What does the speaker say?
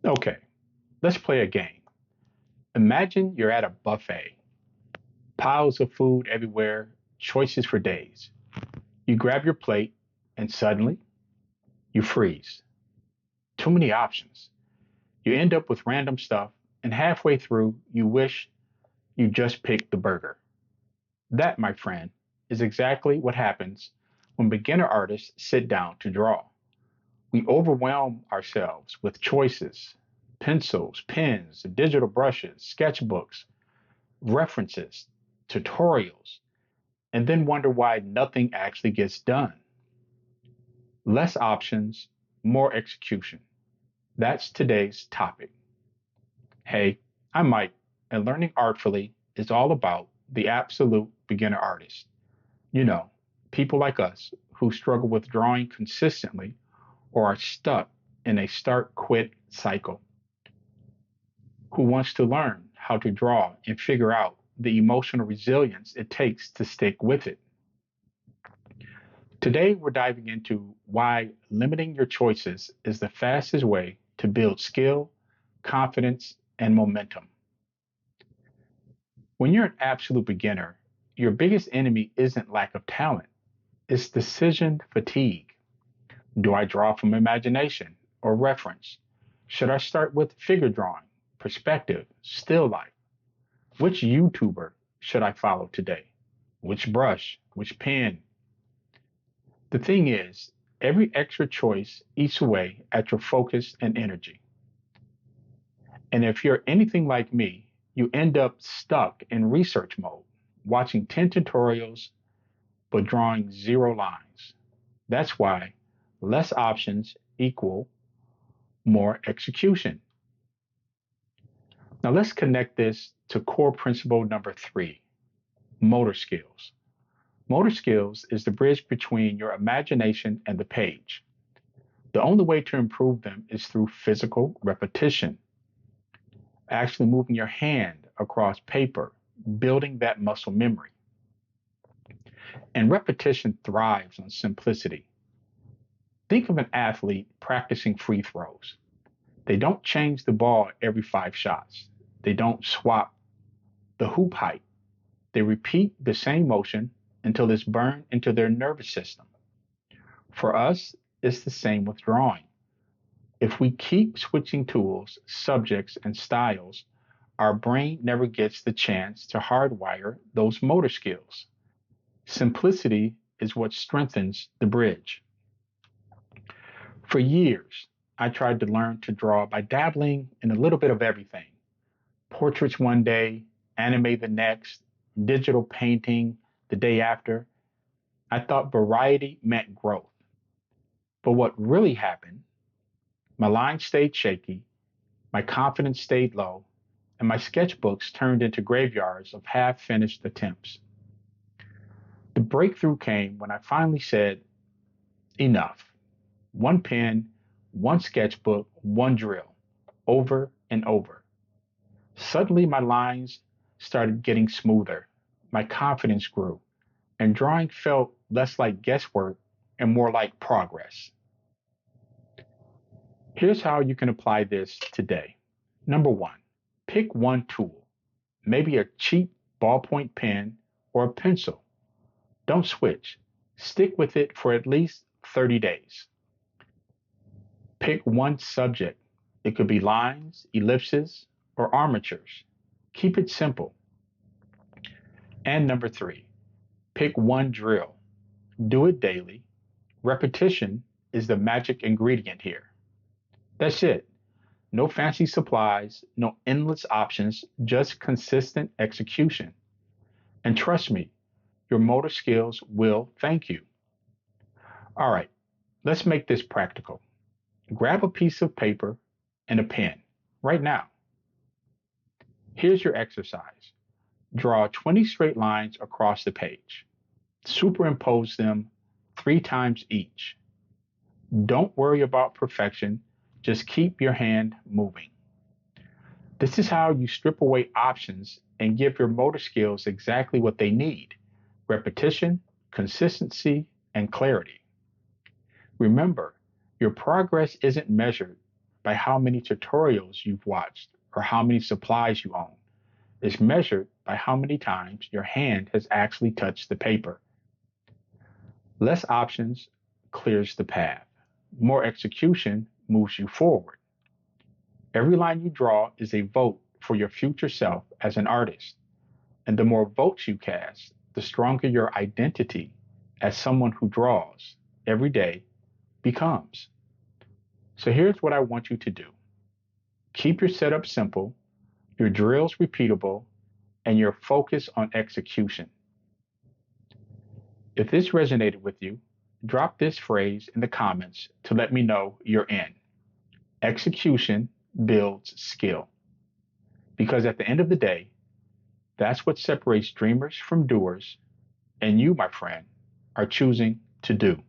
Okay, let's play a game. Imagine you're at a buffet, piles of food everywhere, choices for days. You grab your plate, and suddenly you freeze. Too many options. You end up with random stuff, and halfway through, you wish you just picked the burger. That, my friend, is exactly what happens when beginner artists sit down to draw. We overwhelm ourselves with choices, pencils, pens, digital brushes, sketchbooks, references, tutorials, and then wonder why nothing actually gets done. Less options, more execution. That's today's topic. Hey, I'm Mike, and learning artfully is all about the absolute beginner artist. You know, people like us who struggle with drawing consistently or are stuck in a start quit cycle, who wants to learn how to draw and figure out the emotional resilience it takes to stick with it. Today, we're diving into why limiting your choices is the fastest way to build skill, confidence, and momentum. When you're an absolute beginner, your biggest enemy isn't lack of talent, it's decision fatigue. Do I draw from imagination or reference? Should I start with figure drawing, perspective, still life? Which YouTuber should I follow today? Which brush? Which pen? The thing is, every extra choice eats away at your focus and energy. And if you're anything like me, you end up stuck in research mode, watching 10 tutorials but drawing zero lines. That's why less options equal more execution. Now let's connect this to core principle number three, motor skills. Motor skills is the bridge between your imagination and the page. The only way to improve them is through physical repetition, actually moving your hand across paper, building that muscle memory. And repetition thrives on simplicity. Think of an athlete practicing free throws. They don't change the ball every 5 shots. They don't swap the hoop height. They repeat the same motion until it's burned into their nervous system. For us, it's the same with drawing. If we keep switching tools, subjects, and styles, our brain never gets the chance to hardwire those motor skills. Simplicity is what strengthens the bridge. For years, I tried to learn to draw by dabbling in a little bit of everything: portraits one day, anime the next, digital painting the day after. I thought variety meant growth. But what really happened, my lines stayed shaky, my confidence stayed low, and my sketchbooks turned into graveyards of half finished attempts. The breakthrough came when I finally said, enough. One pen, one sketchbook, one drill, over and over. Suddenly, my lines started getting smoother, my confidence grew, and drawing felt less like guesswork and more like progress. Here's how you can apply this today. Number one, pick one tool, maybe a cheap ballpoint pen or a pencil. Don't switch. Stick with it for at least 30 days. Pick one subject. It could be lines, ellipses, or armatures. Keep it simple. And number three, pick one drill. Do it daily. Repetition is the magic ingredient here. That's it. No fancy supplies, no endless options, just consistent execution. And trust me, your motor skills will thank you. All right, let's make this practical. Grab a piece of paper and a pen right now. Here's your exercise: draw 20 straight lines across the page. Superimpose them 3 times each. Don't worry about perfection, just keep your hand moving. This is how you strip away options and give your motor skills exactly what they need: repetition, consistency, and clarity. Remember, your progress isn't measured by how many tutorials you've watched or how many supplies you own. It's measured by how many times your hand has actually touched the paper. Less options clears the path. More execution moves you forward. Every line you draw is a vote for your future self as an artist. And the more votes you cast, the stronger your identity as someone who draws every day becomes. So here's what I want you to do: keep your setup simple, your drills repeatable, and your focus on execution. If this resonated with you, drop this phrase in the comments to let me know you're in. Execution builds skill. Because at the end of the day, that's what separates dreamers from doers, and you, my friend, are choosing to do.